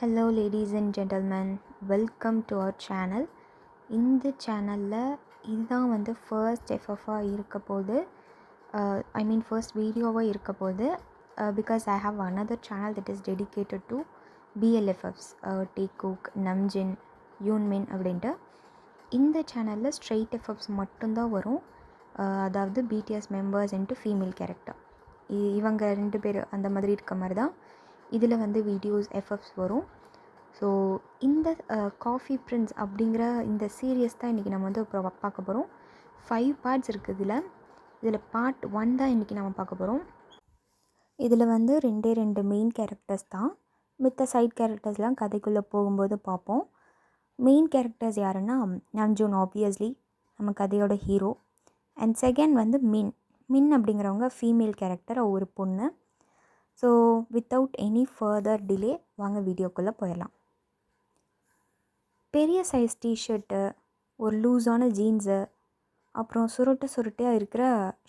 Hello ladies and gentleman, welcome to our channel. இந்த சேனலில் இதுதான் வந்து ஃபர்ஸ்ட் எஃப்எஃபாக இருக்க போது. ஃபர்ஸ்ட் வீடியோவாக இருக்க போது. Because I have another channel that is dedicated to BL FFs, Taekook, Namjin, Yoonmin அப்படின்ட்டு. இந்த சேனலில் ஸ்ட்ரெயிட் எஃப்எஃப்ஸ் மட்டும்தான் வரும். அதாவது BTS members into female character, இவங்க 2 பேர் அந்த மாதிரி இருக்க மாதிரி தான் இதில் வந்து வீடியோஸ் எஃப்எஃப்ஸ் வரும். ஸோ இந்த காஃபி பிரின்ஸ் அப்படிங்கிற இந்த சீரியஸ் தான் இன்றைக்கி நம்ம வந்து பார்க்க போகிறோம். 5 பார்ட்ஸ் இருக்குது. இதில் பார்ட் 1 தான் இன்றைக்கி நம்ம பார்க்க போகிறோம். இதில் வந்து 2 மெயின் கேரக்டர்ஸ் தான். மித்த சைட் கேரக்டர்ஸ்லாம் கதைக்குள்ளே போகும்போது பார்ப்போம். மெயின் கேரக்டர்ஸ் யாருன்னா நம்ஜூன், ஆப்வியஸ்லி நம்ம கதையோட ஹீரோ. அண்ட் செகண்ட் வந்து மின் அப்படிங்கிறவங்க ஃபீமேல் கேரக்டர், ஒரு பொண்ணு. So without any further delay வாங்க வீடியோக்குள்ளே போயிடலாம். பெரிய சைஸ் டிஷர்ட்டு, ஒரு லூஸான ஜீன்ஸு, அப்புறம் சுருட்டையாக இருக்கிற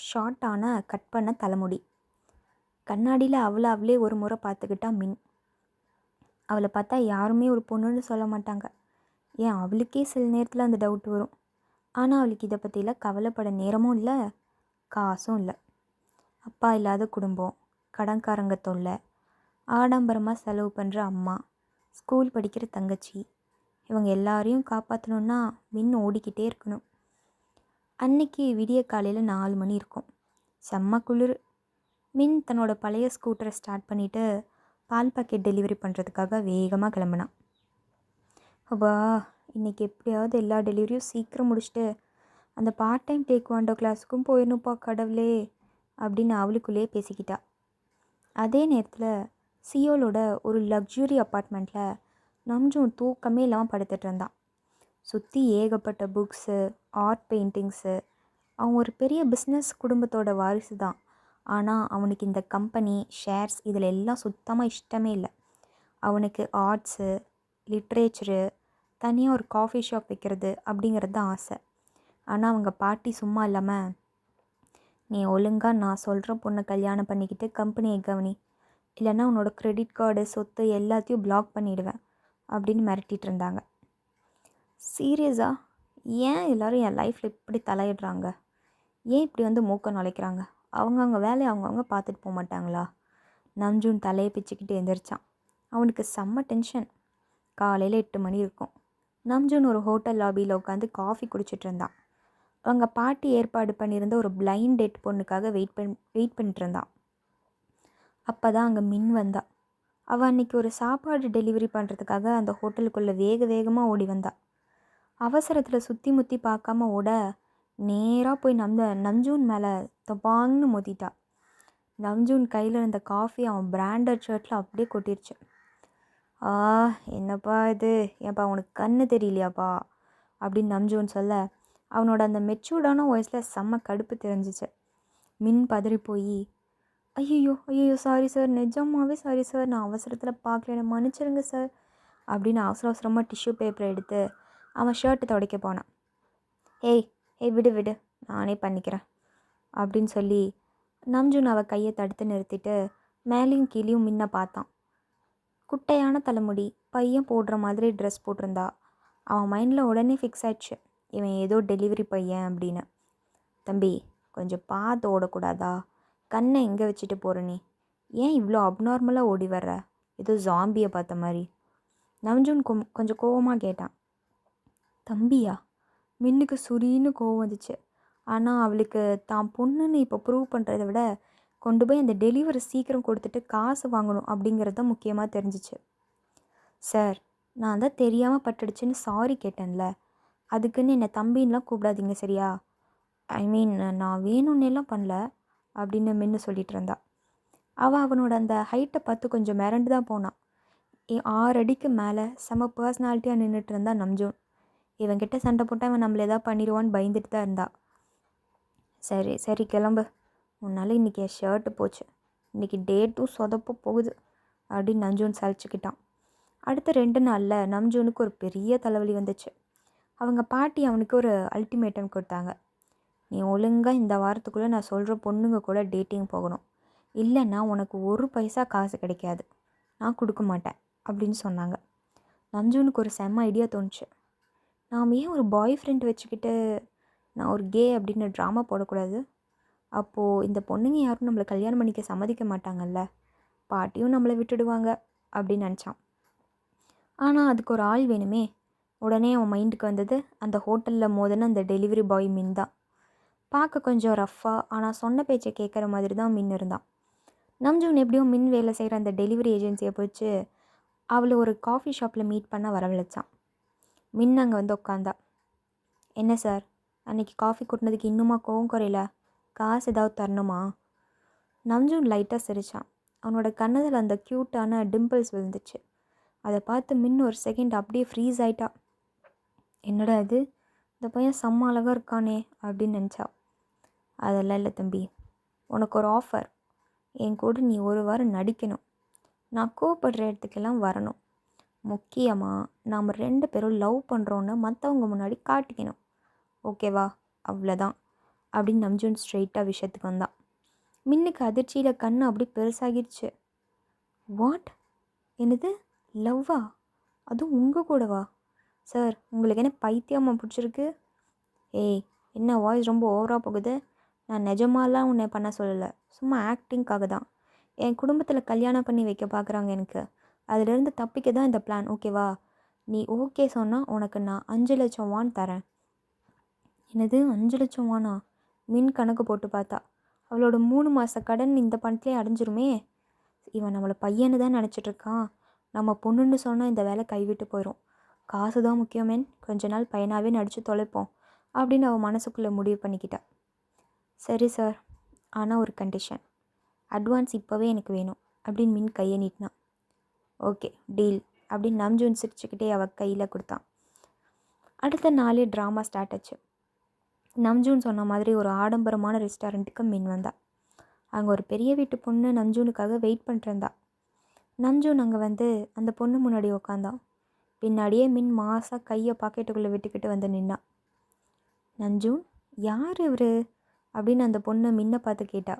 ஷார்ட்டான கட் பண்ண தலைமுடி. கண்ணாடியில் அவளே ஒரு முறை பார்த்துக்கிட்டா மின். அவளை பார்த்தா யாருமே ஒரு பொண்ணுன்னு சொல்ல மாட்டாங்க. ஏன் அவளுக்கே சில நேரத்தில் அந்த டவுட் வரும். ஆனால் அவளுக்கு இதை பற்றிலாம் கவலைப்பட நேரமும் இல்லை, காசும் இல்லை. அப்பா இல்லாத குடும்பம், கடன்காரங்க தொல்லை, ஆடம்பரமாக செலவு பண்ணுற அம்மா, ஸ்கூல் படிக்கிற தங்கச்சி, இவங்க எல்லாரையும் காப்பாற்றணுன்னா மின் ஓடிக்கிட்டே இருக்கணும். அன்னைக்கு விடிய காலையில் 4 மணி இருக்கும். செம்ம குளிர். மின் தன்னோட பழைய ஸ்கூட்டரை ஸ்டார்ட் பண்ணிவிட்டு பால் பாக்கெட் டெலிவரி பண்ணுறதுக்காக வேகமாக கிளம்புனான். அப்பா, இன்றைக்கி எப்படியாவது எல்லா டெலிவரியும் சீக்கிரம் முடிச்சுட்டு அந்த பார்ட் டைம் டேக்வாண்டோ கிளாஸுக்கும் போயிடணுப்பா கடவுளே அப்படின்னு அவளுக்குள்ளேயே பேசிக்கிட்டா. அதே நேரத்தில் சியோலோட ஒரு லக்ஸுரி அப்பார்ட்மெண்ட்டில் நம்ஜூன் தூக்கமே இல்லாமல் படுத்துட்டு இருந்தான். சுற்றி ஏகப்பட்ட புக்ஸு, ஆர்ட் பெயிண்டிங்ஸு. அவன் ஒரு பெரிய பிஸ்னஸ் குடும்பத்தோட வாரிசு தான். ஆனால் அவனுக்கு இந்த கம்பெனி, ஷேர்ஸ் இதில் எல்லாம் சுத்தமாக இஷ்டமே இல்லை. அவனுக்கு ஆர்ட்ஸு, லிட்ரேச்சரு, தனியாக ஒரு காஃபி ஷாப் வைக்கிறது அப்படிங்கிறது தான் ஆசை. ஆனால் அவங்க பாட்டி சும்மா இல்லாமல், நீ ஒழுங்காக நான் சொல்கிற பொண்ணை கல்யாணம் பண்ணிக்கிட்டு கம்பெனியை கவனி, இல்லைன்னா உன்னோட க்ரெடிட் கார்டு, சொத்து எல்லாத்தையும் பிளாக் பண்ணிவிடுவேன் அப்படின்னு மிரட்டிகிட்டு இருந்தாங்க. சீரியஸாக ஏன் எல்லோரும் என் லைஃப்பில் இப்படி தலையிடுறாங்க? ஏன் இப்படி வந்து மூக்க நுழைக்கிறாங்க? அவங்கவுங்க வேலையை அவங்கவுங்க பார்த்துட்டு போக மாட்டாங்களா? நம்ஜூன் தலையை பிச்சுக்கிட்டு எழுந்திரிச்சான். அவனுக்கு செம்ம டென்ஷன். காலையில் 8 மணி இருக்கும். நம்ஜூன் ஒரு ஹோட்டல் லாபியில் உட்காந்து காஃபி குடிச்சிட்டு இருந்தான். அவங்க பாட்டி ஏற்பாடு பண்ணியிருந்த ஒரு பிளைண்ட் டேட் பொண்ணுக்காக வெயிட் பண்ணிட்டு இருந்தான். அப்போ தான் அங்கே மின் வந்தா. அவள் அன்றைக்கி ஒரு சாப்பாடு டெலிவரி பண்ணுறதுக்காக அந்த ஹோட்டலுக்குள்ளே வேகமாக ஓடி வந்தா. அவசரத்தில் சுற்றி முற்றி பார்க்காம ஓட நேராக போய் நம்ஜூன் மேலே தொபாங்னு மோதிட்டா. நம்ஜூன் கையில் இருந்த காஃபி அவன் பிராண்டட் ஷர்ட்டில் அப்படியே கொட்டிருச்சு. என்னப்பா இது, ஏன்ப்பா உனக்கு கண்ணு தெரியலையாப்பா அப்படின்னு நம்ஜூன் சொல்ல, அவனோட அந்த மெச்சூர்டான வாய்ஸில் செம்ம கடுப்பு தெரிஞ்சிச்சு. மின் பதறி போய், ஐயோ சாரி சார், நிஜமாகவே சாரி சார், நான் அவசரத்தில் பார்க்கல, என்னை மன்னிச்சிருங்க சார் அப்படின்னு அவசரமாக டிஷ்யூ பேப்பரை எடுத்து அவன் ஷர்ட்டை துடைக்க போனான். ஏய் விடு நானே பண்ணிக்கிறேன் அப்படின்னு சொல்லி நம்ஜூன் அவள் கையை தடுத்து நிறுத்திட்டு மேலேயும் கீழேயும் மின்ன பார்த்தான். குட்டையான தலைமுடி, பையன் போடுற மாதிரி ட்ரெஸ் போட்டிருந்தா. அவன் மைண்டில் உடனே ஃபிக்ஸ் ஆயிடுச்சு, இவன் ஏதோ டெலிவரி பையன் அப்படின்னு. தம்பி, கொஞ்சம் பார்த்து ஓடக்கூடாதா? கண்ணை எங்கே வச்சுட்டு போகிற நீ? ஏன் இவ்வளோ அப்நார்மலாக ஓடி வர்ற? ஏதோ ஜாம்பியை பார்த்த மாதிரி. நம்ஜூன் கொஞ்சம் கோவமாக கேட்டான். தம்பியா? மின்னுக்கு சுரின்னு கோவம் வந்துச்சு. ஆனால் அவளுக்கு தான் பொண்ணுன்னு இப்போ ப்ரூவ் பண்ணுறதை விட கொண்டு போய் அந்த டெலிவரி சீக்கிரம் கொடுத்துட்டு காசு வாங்கணும் அப்படிங்கிறது தான் முக்கியமாக தெரிஞ்சிச்சு. சார், நான் தான் தெரியாமல் பட்டுடுச்சுன்னு சாரி கேட்டேன்ல, அதுக்குன்னு என்னை தம்பின்லாம் கூப்பிடாதீங்க சரியா? நான் வேணும்னெல்லாம் பண்ணல அப்படின்னு மின்னு சொல்லிட்டு இருந்தா. அவனோட அந்த ஹைட்டை பார்த்து கொஞ்சம் மிரண்டு தான் போனான். 6 அடிக்கு மேலே செம பர்சனாலிட்டியாக நின்றுட்டு இருந்தா நம்ஜூன். இவன்கிட்ட சண்டை போட்டால் இவன் நம்மளை எதாவது பண்ணிடுவான்னு பயந்துட்டு தான் இருந்தா. சரி கிளம்பு, உன்னால் இன்றைக்கி என் ஷர்ட்டு போச்சு, இன்றைக்கி டேட்டும் சொதப்ப போகுது அப்படின்னு நம்ஜூன் சலிச்சுக்கிட்டான். அடுத்த 2 நாளில் நம்ஜூனுக்கு ஒரு பெரிய தலைவலி வந்துச்சு. அவங்க பாட்டி அவனுக்கு ஒரு அல்டிமேட்டம் கொடுத்தாங்க. நீ ஒழுங்காக இந்த வாரத்துக்குள்ளே நான் சொல்கிற பொண்ணுங்க கூட டேட்டிங் போகணும், இல்லைன்னா உனக்கு 1 பைசா காசு கிடைக்காது, நான் கொடுக்க மாட்டேன் அப்படின்னு சொன்னாங்க. நம்ஜூனுக்கு ஒரு செம்ம ஐடியா தோணுச்சு. நாம் ஏன் ஒரு பாய் ஃப்ரெண்ட் வச்சுக்கிட்டு நான் ஒரு கே அப்படின்னு ட்ராமா போடக்கூடாது? அப்போது இந்த பொண்ணுங்க யாரும் நம்மளை கல்யாணம் பண்ணிக்க சம்மதிக்க மாட்டாங்கல்ல, பாட்டியும் நம்மளை விட்டுடுவாங்க அப்படின்னு நினச்சான். ஆனால் அதுக்கு ஒரு ஆள் வேணுமே. உடனே அவன் மைண்டுக்கு வந்தது அந்த ஹோட்டலில் மோதின அந்த டெலிவரி பாய் மின் தான். பார்க்க கொஞ்சம் ரஃப்பாக ஆனால் சொன்ன பேச்சை கேட்குற மாதிரி தான் மின் இருந்தான். நம்ஜூன் எப்படியோ மின் வேலை செய்கிற அந்த டெலிவரி ஏஜென்சியை போச்சு அவளை ஒரு காஃபி ஷாப்பில் மீட் பண்ண வரவழைச்சான். மின் அங்கே வந்து உட்காந்தா. என்ன சார், அன்றைக்கி காஃபி கொட்டினதுக்கு இன்னுமா கோவம் குறையில? காசு ஏதாவது தரணுமா? நம்ஜூன் லைட்டாக சிரித்தான். அவனோட கண்ணதில் அந்த க்யூட்டான டிம்பிள்ஸ் விழுந்துச்சு. அதை பார்த்து மின் ஒரு செகண்ட் அப்படியே ஃப்ரீஸ் ஆகிட்டா. என்னடா இது, இந்த பையன் செம்ம அழகாக இருக்கானே அப்படின்னு நினச்சா. அதெல்லாம் இல்லை தம்பி, உனக்கு ஒரு ஆஃபர். என் கூட நீ ஒரு வாரம் நடிக்கணும். நான் கூப்பிடுற இடத்துக்கெல்லாம் வரணும். முக்கியமாக நாம் 2 பேரும் லவ் பண்ணுறோன்னு மற்றவங்க முன்னாடி காட்டிக்கணும். ஓகேவா? அவ்வளோதான் அப்படின்னு நம்ஜூன் ஸ்ட்ரெயிட்டாக விஷயத்துக்கு வந்தான். மின்னுக்கு அதிர்ச்சியில் கண்ணு அப்படி பெருசாகிடுச்சு. வாட்? என்னது, லவ்வா? அதுவும் உங்கள் கூடவா? சார், உங்களுக்கு என்ன பைத்தியமாக பிடிச்சிருக்கு? ஏய், என்ன வாய்ஸ் ரொம்ப ஓவராக போகுது? நான் நிஜமாலாம் உன்னை பண்ண சொல்லலை, சும்மா ஆக்டிங்காக தான். என் குடும்பத்தில் கல்யாணம் பண்ணி வைக்க பார்க்குறாங்க எனக்கு. அதிலேருந்து தப்பிக்க தான் இந்த பிளான். ஓகேவா? நீ ஓகே சொன்னால் உனக்கு நான் 5 லட்சம் வான் தரேன். என்னது, 5 லட்சம் வானா? மின் கணக்கு போட்டு பார்த்தா. அவளோட 3 மாத கடன் இந்த பணத்துலேயே அடைஞ்சிருமே. இவன் நம்மளை பையன்னு தான் நினச்சிட்ருக்கான். நம்ம பொண்ணுன்னு சொன்னால் இந்த வேலை கைவிட்டு போயிடும். காசு தான் முக்கியமேன், கொஞ்ச நாள் பையனாகவே நடித்து தொலைப்போம் அப்படின்னு அவள் மனசுக்குள்ளே முடிவு பண்ணிக்கிட்டா. சரி சார், ஆனால் ஒரு கண்டிஷன். அட்வான்ஸ் இப்போவே எனக்கு வேணும் அப்படின்னு மின் கையை நீட்டினான். ஓகே, டீல் அப்படின்னு நம்ஜூன் சிரிச்சுக்கிட்டே அவள் கையில் கொடுத்தான். அடுத்த நாளே ட்ராமா ஸ்டார்ட் ஆச்சு. நம்ஜூன் சொன்ன மாதிரி ஒரு ஆடம்பரமான ரெஸ்டாரண்ட்டுக்கு மின் வந்தா. அங்கே ஒரு பெரிய வீட்டு பொண்ணு நம்ஜூனுக்காக வெயிட் பண்ணிட்டுருந்தா. நம்ஜூன் அங்கே வந்து அந்த பொண்ணு முன்னாடி உக்காந்தான். பின்னாடியே மின் மாசாக கையை பாக்கெட்டுக்குள்ளே விட்டுக்கிட்டு வந்து நின்னான். நம்ஜூன், யார் இவர் அப்படின்னு அந்த பொண்ணு மின்னை பார்த்து கேட்டா.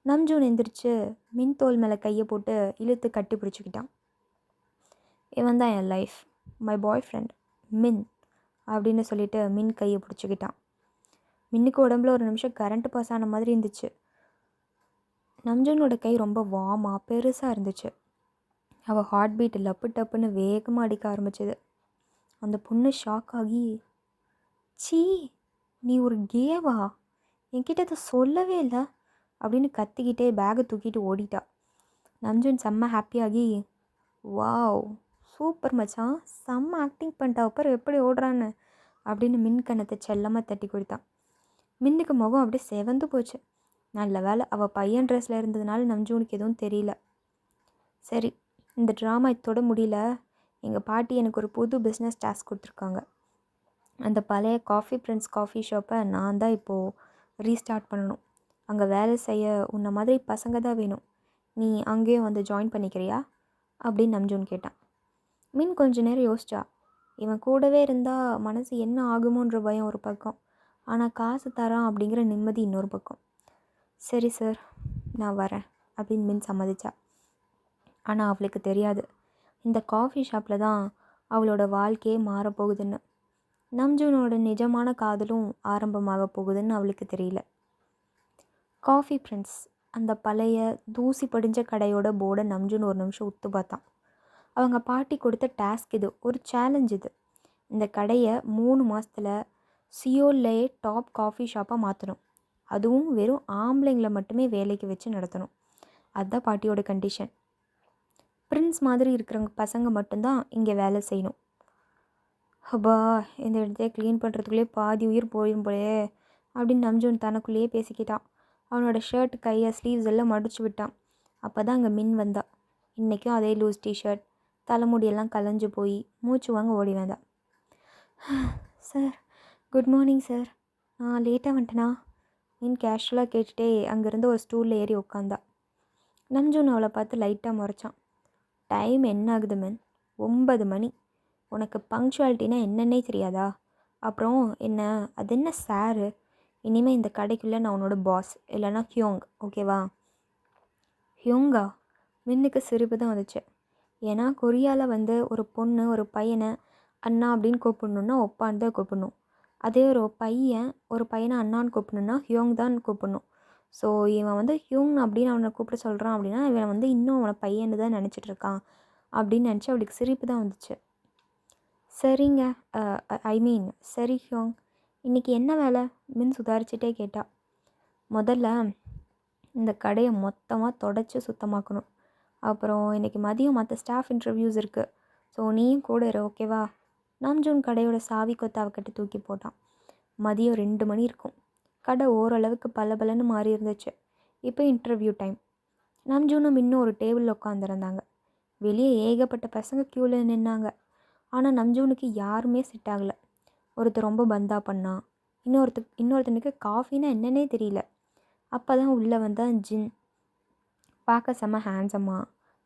நம்ஜூன் எந்திரிச்சு மின் தோல் மேலே கையை போட்டு இழுத்து கட்டி பிடிச்சிக்கிட்டான். இவன் தான் என் லைஃப், மை பாய் ஃப்ரெண்ட் மின் அப்படின்னு சொல்லிட்டு மின் கையை பிடிச்சிக்கிட்டான். மின்னுக்கு உடம்புல ஒரு நிமிஷம் கரண்ட் பாஸ் ஆன மாதிரி இருந்துச்சு. நம்ஜூனோட கை ரொம்ப வார்மாக பெருசாக இருந்துச்சு. அவள் ஹார்ட் பீட் லப்பு டப்புன்னு வேகமாக அடிக்க ஆரம்பிச்சிது. அந்த பொண்ணு ஷாக் ஆகி, சீ, நீ ஒரு கேவா? என்கிட்ட அதை சொல்லவே இல்லை அப்படின்னு கத்திக்கிட்டே பேகை தூக்கிட்டு ஓடிட்டா. நம்ஜூன் செம்ம ஹாப்பியாகி, வாவ் சூப்பர் மச்சான், செம்ம ஆக்டிங் பண்ணிட்டா, அப்புறம் எப்படி ஓடுறான்னு அப்படின்னு மின் கண்ணத்தை செல்லமாக தட்டி கொடுத்தான். மின்னுக்கு முகம் அப்படியே செவந்து போச்சு. நல்ல வேலை அவள் பையன் ட்ரெஸ்ஸில் இருந்ததுனால நம்ஜூனுக்கு எதுவும் தெரியல. சரி, இந்த ட்ராமா இதோட முடியல. எங்கள் பாட்டி எனக்கு ஒரு புது பிஸ்னஸ் டாஸ்க் கொடுத்துருக்காங்க. அந்த பழைய காஃபி பிரின்ஸ் காஃபி ஷாப்பை நான் தான் இப்போது ரீஸ்டார்ட் பண்ணணும். அங்கே வேலை செய்ய உன்னை மாதிரி பசங்க தான் வேணும். நீ அங்கேயும் வந்து ஜாயின் பண்ணிக்கிறியா அப்படின்னு நம்ஜூன் கேட்டான். மின் கொஞ்ச நேரம் யோசிச்சா. இவன் கூடவே இருந்தால் மனசு என்ன ஆகுமோன்ற பயம் ஒரு பக்கம், ஆனால் காசு தரான் அப்படிங்கிற நிம்மதி இன்னொரு பக்கம். சரி சார், நான் வரேன் அப்படின்னு மின் சம்மதிச்சா. ஆனால் அவளுக்கு தெரியாது, இந்த காஃபி ஷாப்பில் தான் அவளோட வாழ்க்கையே மாறப்போகுதுன்னு. நம்ஜூனோட நிஜமான காதலும் ஆரம்பமாக போகுதுன்னு அவளுக்கு தெரியல. காஃபி பிரின்ஸ் அந்த பழைய தூசி படிஞ்ச கடையோட போர்டை நம்ஜூன் ஒரு நிமிஷம் உத்து பார்த்தான். அவங்க பாட்டி கொடுத்த டாஸ்க் இது, ஒரு சேலஞ்ச் இது. இந்த கடையை 3 மாதத்தில் சியோல்லையே டாப் காஃபி ஷாப்பாக மாற்றணும். அதுவும் வெறும் ஆம்பளைங்களை மட்டுமே வேலைக்கு வச்சு நடத்தணும். அதுதான் பாட்டியோட கண்டிஷன். பிரின்ஸ் மாதிரி இருக்கிறவங்க பசங்க மட்டும்தான் இங்கே வேலை செய்யணும். ஹபா, இந்த இடத்தையே க்ளீன் பண்ணுறதுக்குள்ளேயே பாதி உயிர் போயிடும் போலே அப்படின்னு நம்ஜூன் தனக்குள்ளேயே பேசிக்கிட்டான். அவனோட ஷர்ட் கையை ஸ்லீவ்ஸ் எல்லாம் மடிச்சு விட்டான். அப்போ தான் அங்கே மின் வந்தா. இன்றைக்கும் அதே லூஸ் டிஷர்ட், தலைமுடியெல்லாம் கலைஞ்சு போய் மூச்சு வாங்க ஓடி வந்தா. சார், குட் மார்னிங் சார், நான் லேட்டாக வந்துட்டேனா மின் கேஷுவலாக கேட்டுகிட்டே அங்கேருந்து ஒரு ஸ்டூலில் ஏறி உட்காந்தா. நம்ஜூன் அவளை பார்த்து லைட்டாக முறைச்சான். டைம் என்ன ஆகுது மேன்? 9 மணி. உனக்கு பங்க்சுவாலிட்டினா என்னன்னே தெரியாதா? அப்புறம் என்ன, அது என்ன சாரு? இனிமேல் இந்த கடைக்குள்ளே நான் உன்னோட பாஸ், இல்லைனா ஹியோங், ஓகேவா? ஹியோங்கா? மின்னுக்கு சிரிப்பு தான் வந்துச்சு. ஏன்னா கொரியாவில் வந்து ஒரு பொண்ணு ஒரு பையனை அண்ணா அப்படின்னு கூப்பிடணுன்னா ஒப்பான்னு தான் கூப்பிடணும். அதே ஒரு பையனை அண்ணான்னு கூப்பிடணுன்னா ஹியோங் தான் கூப்பிடணும். ஸோ இவன் வந்து ஹியோங் அப்படின்னு அவனை கூப்பிட சொல்கிறான் அப்படின்னா இவன் வந்து இன்னும் அவனை பையன்னு தான் நினச்சிட்டு இருக்கான் அப்படின்னு நினச்சி அவளுக்கு சிரிப்பு தான் வந்துச்சு. சரிங்க, ஐ மீன் சரி ஹியோங், இன்றைக்கி என்ன வேலை? மின் சுதாரிச்சுட்டே கேட்டா. முதல்ல இந்த கடையை மொத்தமாக தொடச்சி சுத்தமாக்கணும். அப்புறம் இன்றைக்கி மதியம் மற்ற ஸ்டாஃப் இன்டர்வியூஸ் இருக்குது. ஸோ நீயும் கூட இரு, ஓகேவா? நாம்ஜூன் கடையோட சாவி கொத்தை அவகிட்ட தூக்கி போட்டான். மதியம் 2 மணி இருக்கும். கடை ஓரளவுக்கு பலபலன்னு மாறி இருந்துச்சு. இப்போ இன்டர்வியூ டைம். நாம்ஜூனும் இன்னும் ஒரு டேபிளில் உட்காந்துருந்தாங்க. வெளியே ஏகப்பட்ட பசங்க க்யூவில் நின்னாங்க. ஆனால் நம்ஜூனுக்கு யாருமே செட் ஆகலை. ஒருத்தர் ரொம்ப பந்தா பண்ணான். இன்னொருத்தனுக்கு காஃபின்னா என்னன்னே தெரியல. அப்போ தான் உள்ளே வந்தான் ஜின். பார்க்க செம்ம ஹேண்ட்ஸமாக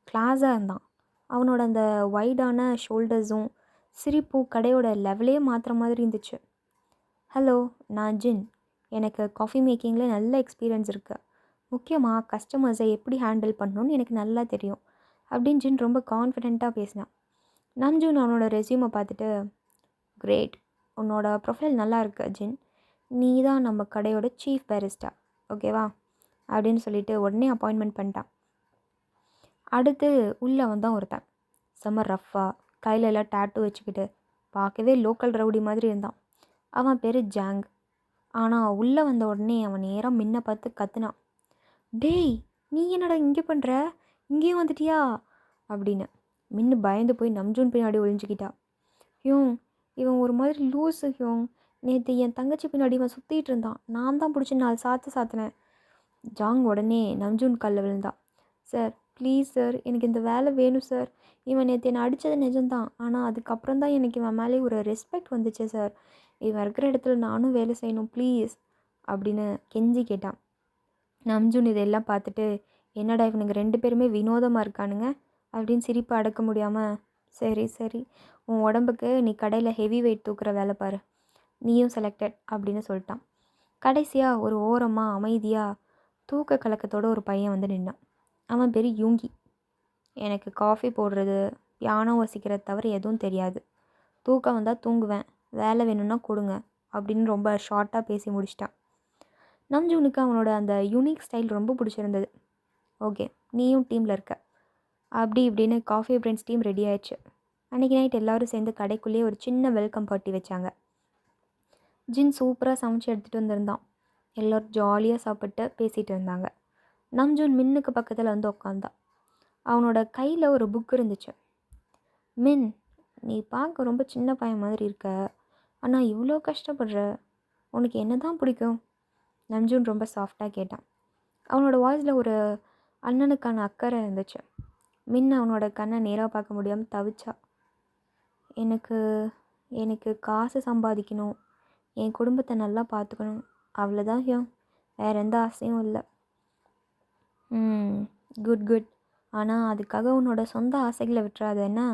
கிளாஸாக இருந்தான். அவனோட அந்த வைடான ஷோல்டர்ஸும் சிரிப்பும் கடையோட லெவலே மாற்றுற மாதிரி இருந்துச்சு. ஹலோ, நான் ஜின். எனக்கு காஃபி மேக்கிங்கில் நல்ல எக்ஸ்பீரியன்ஸ் இருக்குது. முக்கியமாக கஸ்டமர்ஸை எப்படி ஹேண்டில் பண்ணணுன்னு எனக்கு நல்லா தெரியும் அப்படின்னு ஜின் ரொம்ப கான்ஃபிடெண்ட்டாக பேசினான். நாம்ஜூன் அவனோட ரெஸ்யூமை பார்த்துட்டு, கிரேட், உன்னோட ப்ரொஃபைல் நல்லா இருக்கு ஜின். நீ தான் நம்ம கடையோட சீஃப் பேரிஸ்டா, ஓகேவா அப்படின்னு சொல்லிட்டு உடனே அப்பாயின்மெண்ட் பண்ணிட்டான். அடுத்து உள்ளே வந்தான் ஒருத்தன். செம்ம ரஃப்பாக கையில் எல்லாம் டேட்டு வச்சுக்கிட்டு பார்க்கவே லோக்கல் ரவுடி மாதிரி இருந்தான். அவன் பேர் ஜாங். ஆனால் உள்ளே வந்த உடனே அவன் நேராக மின்னை பார்த்து கத்துனான். டேய், நீ என்னடா இங்கே பண்ணுற? இங்கேயும் வந்துட்டியா அப்படின்னு. மின்னு பயந்து போய் நம்ஜூன் பின்னாடி ஒழிஞ்சிக்கிட்டா. ஹியோங், இவன் ஒரு மாதிரி லூஸு ஹியோங். நேற்று என் தங்கச்சி பின்னாடி இவன் சுற்றிட்டு இருந்தான். நான் தான் பிடிச்சி 4 சாத்தினேன். ஜாங் உடனே நம்ஜூன் காலில் விழுந்தான். சார் ப்ளீஸ் சார், எனக்கு இந்த வேலை வேணும் சார். இவன் நேற்று என்னை அடித்தது நிஜம்தான். ஆனால் அதுக்கப்புறம் தான் எனக்கு இவன் மேலே ஒரு ரெஸ்பெக்ட் வந்துச்சு சார். இவன் இருக்கிற இடத்துல நானும் வேலை செய்யணும் ப்ளீஸ் அப்படின்னு கெஞ்சி கேட்டான். நம்ஜூன் இதெல்லாம் பார்த்துட்டு, என்னடா இவனுங்க 2 பேருமே வினோதமாக இருக்கானுங்க அப்படின்னு சிரிப்பை அடக்க முடியாமல், சரி சரி, உன் உடம்புக்கு நீ கடையில் ஹெவி வெயிட் தூக்குற வேலை பாரு, நீயும் செலக்டட் அப்படின்னு சொல்லிட்டான். கடைசியாக ஒரு ஓரமாக அமைதியாக தூக்க கலக்கத்தோடு ஒரு பையன் வந்து நின்னான். அவன் பேர் யூங்கி. எனக்கு காஃபி போடுறது பியானோ வசிக்கிறது தவிர எதுவும் தெரியாது. தூக்கம் வந்தால் தூங்குவேன், வேலை வேணும்னா கொடுங்க அப்படின்னு ரொம்ப ஷார்ட்டாக பேசி முடிச்சிட்டான். நம்ஜூனுக்கு அவனோட அந்த யூனிக் ஸ்டைல் ரொம்ப பிடிச்சிருந்தது. ஓகே, நீயும் டீமில் இருக்க அப்படி இப்படின்னு காஃபி ஃப்ரெண்ட்ஸ் டீம் ரெடி ஆயிடுச்சு. அன்றைக்கி நைட் எல்லோரும் சேர்ந்து கடைக்குள்ளேயே ஒரு சின்ன வெல்கம் பார்ட்டி வச்சாங்க. ஜின் சூப்பராக சமைச்சு எடுத்துகிட்டு வந்திருந்தான். எல்லோரும் ஜாலியாக சாப்பிட்டு பேசிகிட்டு இருந்தாங்க. நம்ஜூன் மின்னுக்கு பக்கத்தில் வந்து உட்காந்தான். அவனோட கையில் ஒரு புக் இருந்துச்சு. மின், நீ பார்க்க ரொம்ப சின்ன பையன் மாதிரி இருக்க, ஆனால் இவ்வளோ கஷ்டப்படுற, உனக்கு என்ன தான் பிடிக்கும்? நம்ஜூன் ரொம்ப சாஃப்டாக கேட்டான். அவனோட வாய்ஸில் ஒரு அண்ணனுக்கான அக்கறை இருந்துச்சு. மின் அவனோட கண்ணை நேராக பார்க்க முடியாமல் தவிச்சா. எனக்கு எனக்கு காசு சம்பாதிக்கணும், என் குடும்பத்தை நல்லா பார்த்துக்கணும், அவ்வளோதான் ஹியோங், வேறு எந்த ஆசையும் இல்லை. குட் குட், ஆனால் அதுக்காக உன்னோட சொந்த ஆசைகளை விட்டுறாதுன்னா.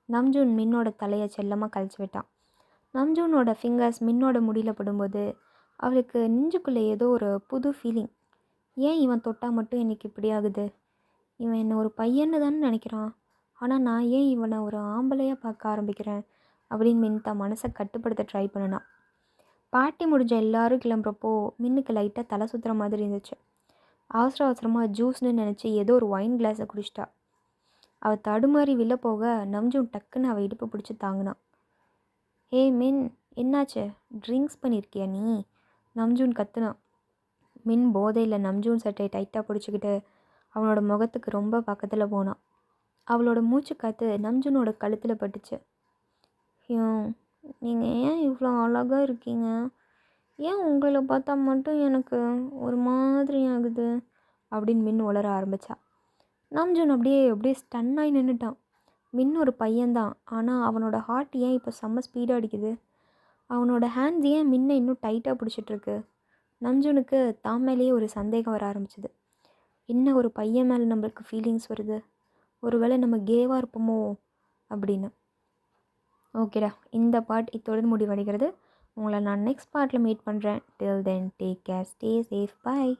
நம்ஜூன் மின்னோட தலையை செல்லமாக கழிச்சு விட்டான். நம்ஜூனோட ஃபிங்கர்ஸ் மின்னோட முடியில் படும்போது அவளுக்கு நெஞ்சுக்குள்ளே ஏதோ ஒரு புது ஃபீலிங். ஏன் இவன் தொட்டால் மட்டும் எனக்கு இப்படி ஆகுது? இவன் என்னை ஒரு பையன்னு தானே நினைக்கிறான், ஆனால் நான் ஏன் இவனை ஒரு ஆம்பளையாக பார்க்க ஆரம்பிக்கிறேன் அப்படின்னு மின் தான் மனசை கட்டுப்படுத்த ட்ரை பண்ணினான். பார்ட்டி முடிஞ்ச எல்லோரும் கிளம்புறப்போ மின்னுக்கு லைட்டாக தலை சுற்றுற மாதிரி இருந்துச்சு. அவசரமாக ஜூஸ்னு நினச்சி ஏதோ ஒரு ஒயின் கிளாஸை குடிச்சிட்டா. அவள் தடுமாறி வில்ல போக நம்ஜூன் டக்குன்னு அவள் இடுப்பு பிடிச்சி தாங்கினான். ஹே மின், என்னாச்சு? ட்ரிங்க்ஸ் பண்ணியிருக்கியா நீ? நம்ஜூன் கத்துனான். மின் போதையில் நம்ஜூன் சட்டையை டைட்டாக பிடிச்சிக்கிட்டு அவனோட முகத்துக்கு ரொம்ப பக்கத்தில் போனான். அவளோட மூச்சு காற்று நம்ஜூனோட கழுத்தில் பட்டுச்சு. நீங்கள் ஏன் இவ்வளோ அழகாக இருக்கீங்க? ஏன் உங்களை பார்த்தா மட்டும் எனக்கு ஒரு மாதிரி ஆகுது அப்படின்னு மின் உளர ஆரம்பித்தா. நம்ஜூன் அப்படியே ஸ்டன்னாகி நின்றுட்டான். மின் ஒரு பையன்தான், ஆனால் அவனோட ஹார்ட் ஏன் இப்போ செம்ம ஸ்பீடாக அடிக்குது? அவனோட ஹேண்ட்ஸ் ஏன் மின்ன இன்னும் டைட்டாக பிடிச்சிட்ருக்கு? நம்ஜூனுக்கு தான் மேலேயே ஒரு சந்தேகம் வர ஆரம்பிச்சிது. என்ன ஒரு பையன் மேலே நம்மளுக்கு ஃபீலிங்ஸ் வருது? ஒருவேளை நம்ம கேவாக இருப்போமோ அப்படின்னு. ஓகேடா, இந்த பார்ட் இத்துடன் முடிவடைகிறது. உங்களை நான் நெக்ஸ்ட் பார்ட்டில் மீட் பண்ணுறேன். Till then take care, stay safe, பாய்.